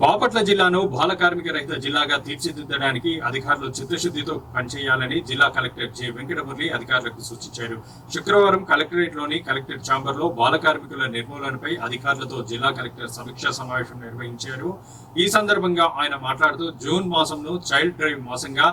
బాపట్ల జిల్లాను బాల కార్మిక రహిత జిల్లాగా తీర్చిదిద్దడానికి అధికారులు చిత్తశుద్ధితో పనిచేయాలని జిల్లా కలెక్టర్ జె వెంకటమురళి అధికారులకు సూచించారు. శుక్రవారం కలెక్టరేట్లోని కలెక్టర్ ఛాంబర్లో బాల కార్మికుల నిర్మూలనపై అధికారులతో జిల్లా కలెక్టర్ సమీక్షా సమావేశం నిర్వహించారు. ఈ సందర్భంగా ఆయన మాట్లాడుతూ జూన్ మాసంలో చైల్డ్ డ్రైవ్ మాసంగా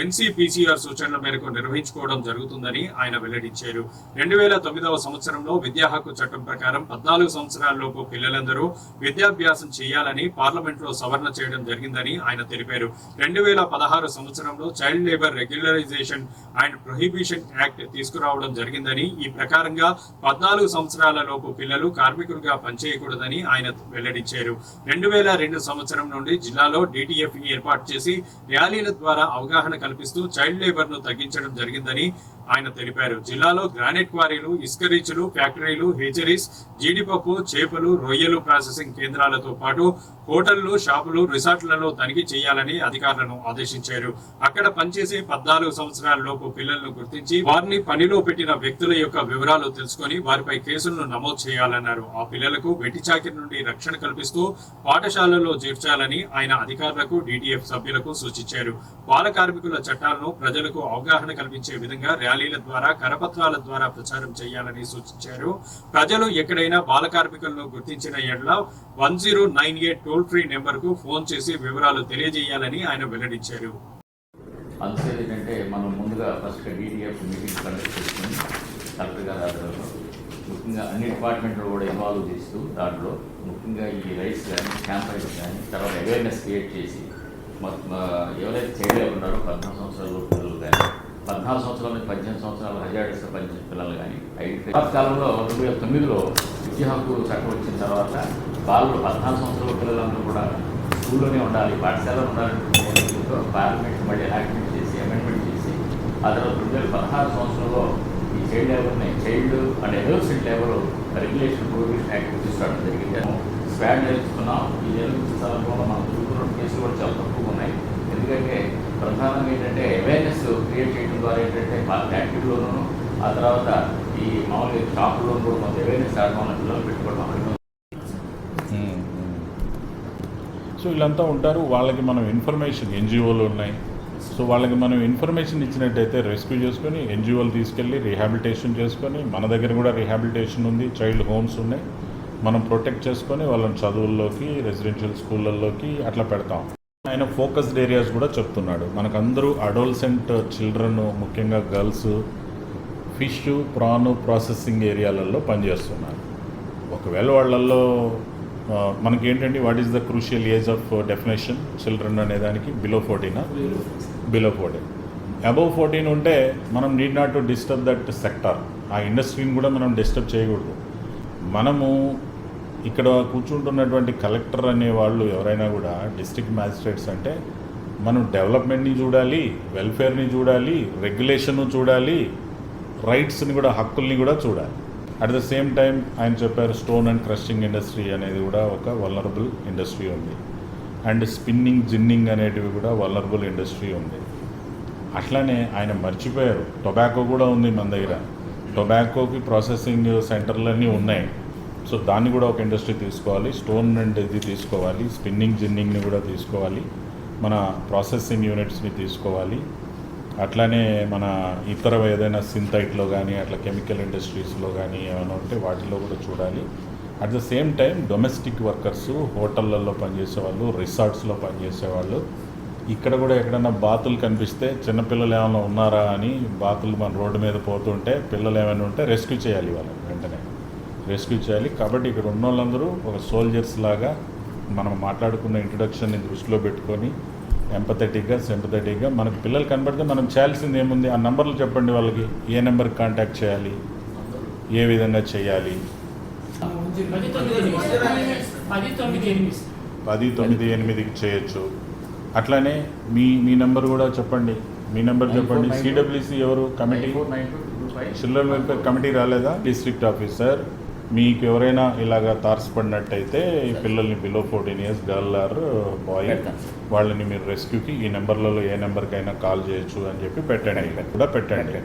ఎన్సీపీసీఆర్ సూచనల మేరకు నిర్వహించుకోవడం జరుగుతుందని ఆయన వెల్లడించారు. 2009వ సంవత్సరంలో విద్యా హక్కు చట్టం ప్రకారం 14 సంవత్సరాలలోపు పిల్లలందరూ విద్యాభ్యాసం చేయాలని పార్లమెంట్లో సవరణ చేయడం జరిగిందని ఆయన తెలిపారు. 2016 సంవత్సరంలో child labour regularisation and prohibition act తీసుకురావడం జరిగిందని, ఈ ప్రకారంగా 14 సంవత్సరాల లోపు పిల్లలు కార్మికులుగా పనిచేయకూడదని ఆయన వెల్లడించారు. 2002 సంవత్సరం నుండి జిల్లాలో DTF ఏర్పాటు చేసి ర్యాలీల ద్వారా అవగాహన కల్పిస్తూ చైల్డ్ లేబర్ ను తగ్గించడం జరిగిందని ఆయన తెలిపారు. జిల్లాలో గ్రానైట్ క్వారీలు, ఇసుక రీచ్లు, ఫ్యాక్టరీలు, హేచరీస్, జీడిపప్పు, చేపలు, రొయ్యలు ప్రాసెసింగ్ కేంద్రాలతో పాటు హోటళ్లు, షాపులు, రిసార్ట్లలో తనిఖీ చేయాలని అధికారులను ఆదేశించారు. అక్కడ పనిచేసే 14 సంవత్సరాల లోపు పిల్లలను గుర్తించి వారిని పనిలో పెట్టిన వ్యక్తుల యొక్క వివరాలు తెలుసుకుని వారిపై కేసులను నమోదు చేయాలన్నారు. ఆ పిల్లలకు వెట్టి చాకిరి నుండి రక్షణ కల్పిస్తూ పాఠశాలలో చేర్చాలని ఆయన అధికారులకు, DTF సభ్యులకు సూచించారు. బాల కార్మికుల చట్టాలను ప్రజలకు అవగాహన కల్పించే విధంగా ర్యాలీల ద్వారా, కరపత్రాల ద్వారా ప్రచారం చేయాలని సూచించారు. ప్రజలు ఎక్కడైనా బాల కార్మికులను గుర్తించిన ఎడల 1098 టోల్ ఫ్రీ నెంబర్ కు ఫోన్ చేసి వివరాలు తెలియజేయాలని ఆయన వెల్లడించారు. ఏంటంటే మనం ముందుగా ఫస్ట్ DTF మీటింగ్ కండక్ట్ చేసుకుని కలెక్టర్ గారి ఆధ్వర్యంలో ముఖ్యంగా అన్ని డిపార్ట్మెంట్లు కూడా ఇన్వాల్వ్ చేస్తూ దాంట్లో ముఖ్యంగా ఈ రైట్స్ కానీ, క్యాంప్ రైట్స్ కానీ, తర్వాత అవేర్నెస్ క్రియేట్ చేసి ఎవరైతే చైల్డ్ ఉన్నారో 14 సంవత్సరాల పిల్లలు కానీ, 14 సంవత్సరాల నుంచి 18 సంవత్సరాల హజార్డ్స్ పనిచేసిన పిల్లలు కానీ ఐడెంటిఫై కాలంలో 2009లో విద్యా హక్కు చట్టం వచ్చిన తర్వాత వాళ్ళు 14 సంవత్సరాల పిల్లలందరూ కూడా స్కూల్లోనే ఉండాలి, పాఠశాలలో ఉండాలని పార్లమెంట్ మళ్ళీ యాక్టివేట్ చేసి అమెండ్మెంట్ చేసి ఆ తర్వాత 2016 సంవత్సరంలో ఈ చైల్డ్ లేబర్ని child and adolescent labour regulation prohibition act తీసుకురావడం జరిగింది. స్వాడ్ నేర్చుకున్నాం. ఈ నేర్చుకున్న సందర్భంలో మనం చూస్తున్న కేసులు కూడా చాలా తక్కువ ఉన్నాయి. ఎందుకంటే ప్రధానంగా ఏంటంటే అవేర్నెస్ క్రియేట్ చేయడం ద్వారా ఏంటంటే ఫ్యాక్టరీలోనూ ఆ తర్వాత ఈ మామూలుగా షాపుల్లోనూ కూడా కొంత అవేర్నెస్ ఆడడం పిల్లలు పెట్టుకోవడం. సో వీళ్ళంతా ఉంటారు. వాళ్ళకి మనం ఇన్ఫర్మేషన్ NGOలు ఉన్నాయి. సో వాళ్ళకి మనం ఇన్ఫర్మేషన్ ఇచ్చినట్టయితే రెస్క్యూ చేసుకొని NGOలు తీసుకెళ్ళి రీహాబిలిటేషన్ చేసుకొని, మన దగ్గర కూడా రీహాబిలిటేషన్ ఉంది, చైల్డ్ హోమ్స్ ఉన్నాయి, మనం ప్రొటెక్ట్ చేసుకొని వాళ్ళని చదువుల్లోకి, రెసిడెన్షియల్ స్కూళ్ళల్లోకి అట్లా పెడతాం. ఆయన ఫోకస్డ్ ఏరియాస్ కూడా చెప్తున్నాడు. మనకందరూ అడోలసెంట్ చిల్డ్రన్, ముఖ్యంగా గర్ల్స్ ఫిష్, ప్రాన్ ప్రాసెసింగ్ ఏరియాలలో పనిచేస్తున్నారు. ఒకవేళ వాళ్ళల్లో మనకి ఏంటంటే what is the crucial age of definition children అనేదానికి బిలో 14 అబవ్ 14 ఉంటే మనం need not to disturb that sector. ఆ ఇండస్ట్రీని కూడా మనం డిస్టర్బ్ చేయకూడదు. మనము ఇక్కడ కూర్చుంటున్నటువంటి కలెక్టర్ అనేవాళ్ళు ఎవరైనా కూడా డిస్ట్రిక్ట్ మ్యాజిస్ట్రేట్స్ అంటే మనం డెవలప్మెంట్ని చూడాలి, వెల్ఫేర్ని చూడాలి, రెగ్యులేషన్ చూడాలి, రైట్స్ని కూడా, హక్కుల్ని కూడా చూడాలి. అట్ ద సేమ్ టైం ఆయన చెప్పారు స్టోన్ అండ్ క్రషింగ్ ఇండస్ట్రీ అనేది కూడా ఒక వల్నరబుల్ ఇండస్ట్రీ ఉంది, అండ్ స్పిన్నింగ్, జిన్నింగ్ అనేటివి కూడా వల్నరబుల్ ఇండస్ట్రీ ఉంది. అట్లానే ఆయన మర్చిపోయారు టొబాకో కూడా ఉంది మన దగ్గర. టొబాకోకి ప్రాసెసింగ్ సెంటర్లన్నీ ఉన్నాయి. సో దాన్ని కూడా ఒక ఇండస్ట్రీ తీసుకోవాలి, స్టోన్ అండ్ ఇది తీసుకోవాలి, స్పిన్నింగ్, జిన్నింగ్ని కూడా తీసుకోవాలి, మన ప్రాసెసింగ్ యూనిట్స్ని తీసుకోవాలి. అట్లానే మన ఇతర ఏదైనా సింథైట్లో కానీ అట్లా కెమికల్ ఇండస్ట్రీస్లో కానీ ఏమైనా ఉంటే వాటిలో కూడా చూడాలి. At the same time domestic workers, హోటళ్ళల్లో పనిచేసేవాళ్ళు, రిసార్ట్స్లో పనిచేసేవాళ్ళు, ఇక్కడ కూడా ఎక్కడైనా బాతులు కనిపిస్తే చిన్నపిల్లలు ఏమైనా ఉన్నారా అని బాతులు మన రోడ్డు మీద పోతుంటే పిల్లలు ఏమైనా ఉంటే రెస్క్యూ చేయాలి, వాళ్ళని వెంటనే రెస్క్యూ చేయాలి. కాబట్టి ఇక్కడ ఉన్న వాళ్ళందరూ ఒక సోల్జర్స్ లాగా మనం మాట్లాడుకున్న ఇంట్రొడక్షన్ని దృష్టిలో పెట్టుకొని ఎంపథెటిక్గా, సింపథెటిక్గా మనకు పిల్లలు కనబడితే మనం చేయాల్సింది ఏముంది, ఆ నెంబర్లు చెప్పండి వాళ్ళకి, ఏ నెంబర్కి కాంటాక్ట్ చేయాలి, ఏ విధంగా చేయాలి. 1098కి చేయొచ్చు. అట్లానే మీ నెంబర్ కూడా చెప్పండి, మీ నెంబర్ చెప్పండి. CWC ఎవరు కమిటీ, చిల్డ్రన్ వెల్ఫేర్ కమిటీ రాలేదా? డిస్ట్రిక్ట్ ఆఫీసర్ మీకు ఎవరైనా ఇలాగా తారసపడినట్టయితే ఈ పిల్లల్ని below 14 years girl or boy వాళ్ళని మీరు రెస్క్యూకి ఈ నెంబర్లలో ఏ నెంబర్కైనా కాల్ చేయొచ్చు అని చెప్పి పెట్టండి.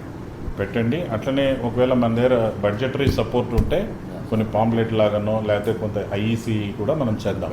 అట్లనే ఒకవేళ మన దగ్గర బడ్జెటరీ సపోర్ట్ ఉంటే కొన్ని పాంప్లెట్ లాగానో లేకపోతే కొంత IEC కూడా మనం చేద్దాం.